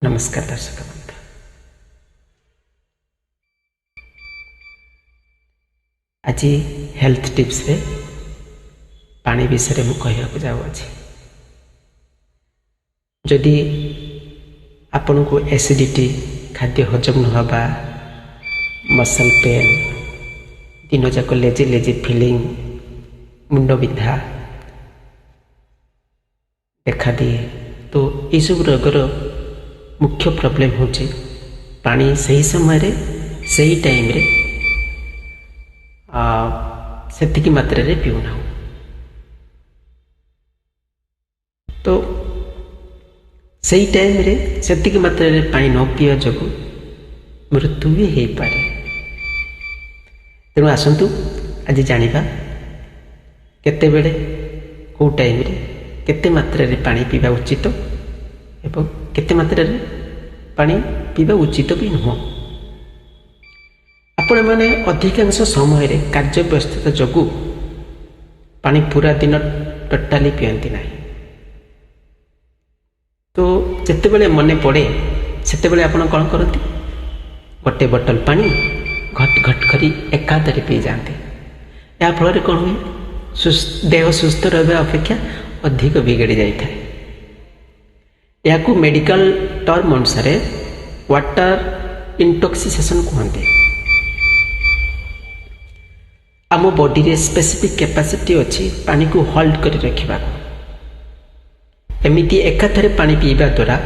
नमस्कार दर्शक बंधु, आज हेल्थ टिप्स रे पानी विषय में कहवाक जाऊँगी। जदि आपण को एसिडिटी, खाद्य हजम न हवा, मसल पेन, दिन जाक लेजी लेजी फीलिंग, मुंड विधा देखा दिए तो ये सब रोगर मुख्य प्रॉब्लम होची पानी सही समय रे सही टाइम रे सेतिकी मात्रा रे पीउना। तो सही टाइम रे सेतिकी मात्रा रे पानी न पिया जगु मृत्यु भी हो पारे। तेणु आसंतु आज जानिबा केते बेले को टाइम रे केते मात्रा रे पानी पीवा उचित एवं केते मात्रा रे पानी पीवा उचित भी नुह। आपण माने अधिकांश समय रे कार्य व्यस्तता जगु पानी पूरा दिन टोटाली पियंती नहीं। तो जिते बेले मन पड़े सेते बेले आपण कौन करती, गोटे बोतल पानी घट घट करी एकादरे पी जाते। या फल कौन हुए, देह सुस्थ रहा अपेक्षा अधिक बिगड़ी जाए। या मेडिकल टर्म अनुसार वाटर इंटॉक्सिकेशन कहते। आम बॉडी रे स्पेसिफिक कैपेसिटी अच्छी पानी को होल्ड कर रखा। एमती एकाथरे पानी पीवा द्वारा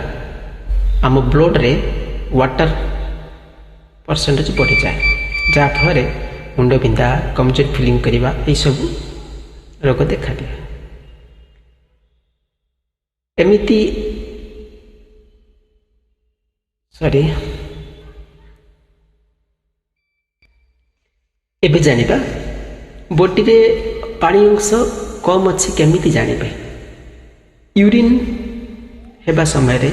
आम ब्लड रे वाटर परसेंटेज बढ़ी जाए, जहाँफल मुंड बिंधा, कमजोर फीलिंग करवा ये सब रोग देखा दिए। एमती सॉरी एबे जानिबा बॉडी रे पानी अंश कम अच्छी केमिति जानिबे। यूरिन हेबा समय रे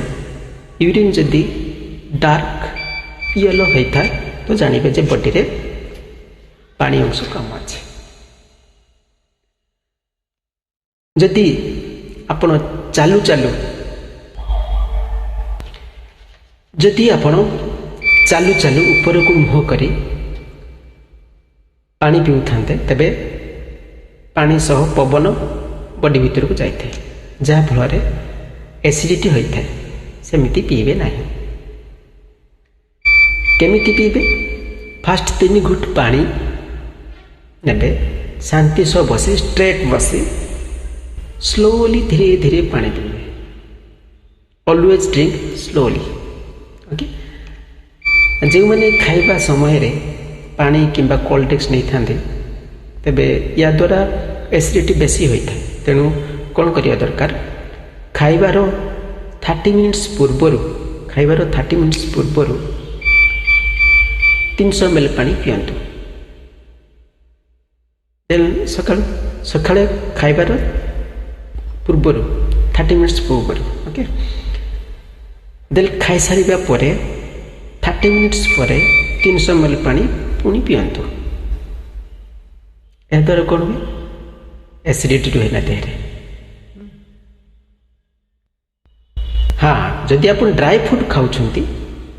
यूरिन जदि डार्क येलो होता है तो जानिबे जे बॉडी रे पानी अंश कम अच्छे। जदि आपण चालू चालू जदि आपण चालू चालू ऊपर को मुह करी पानी पीउथांते तेबे पानी सह पवन बॉडी भीतर को जाइए, जहाँ फल एसिडिटी होता है। सेमिति पीबे नहीं। केमिति पीबे, फास्ट 3 घुट पानी नेबे, शांति सह बसी स्ट्रेट बसी स्लोली धीरे धीरे पानी पीबे। Always drink slowly. ओके, जो मैंने खाइबा समय रे पानी किंबा कोल्ड ड्रिंक्स नहीं थांते तेबे या द्वारा एसिडिटी बेसी होता है। तेणु कौन करिया दरकार, खाइबार 30 मिनिट्स पूर्वर 300 ml पानी पियंतु। देन सकाळे खाइबार पूर्वर 30 मिनिट्स पूर्वर। ओके, देन खाई सारिबा परे 30 मिनिट्स परे 300 ml पानी पुणी पियंतु। या द्वारा कौन हुए, एसिडिटी रुहे ना देह। हाँ, जदि आप ड्राई फ्रूट खाऊंती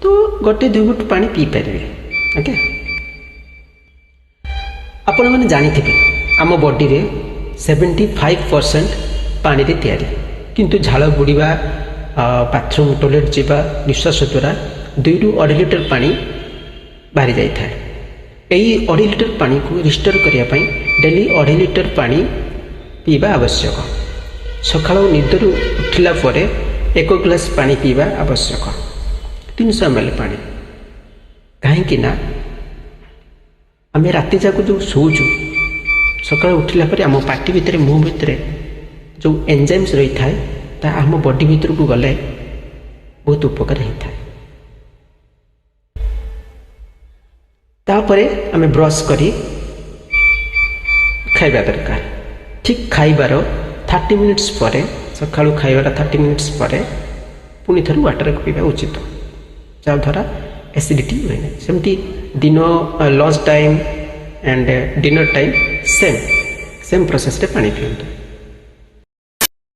तो गोटे 2 घुट पानी पी पारे। ओके, आपण मैंने जानी आम बॉडी रे 75% पानी रे तैयारी, किंतु झाड़ बुड़ीबा, बाथरूम टॉयलेट जीवा, निश्वास द्वारा 2 ରୁ 2.5 लीटर पानी बाहरी जाए। यही 2.5 लीटर पानी को रिस्टोर करने डेली 2.5 लीटर पानी पीवा आवश्यक। सकाळ निदरू उठिला परे 1 ग्लास पानी पीवा आवश्यक। 300 ml पानी। कहीं ना आम राति जाक जो शोचु, सकाळ उठिला परे आम पाटी भितर, मुह भितर जो एंजाइम्स रही था आम बॉडी भीतर को गले बहुत उपकार होता है। तापरे आम ब्रश करी खाइबा दरकार। ठीक खाइबार 30 मिनिट्स परे, सकाळु खाइबार 30 मिनिट्स परे पुणी थर वाटर पीवा उचित, जहाँ द्वारा एसिडिटी हुए ना। सेमती दिन lunch time and dinner time same process रे पानी पियंतु।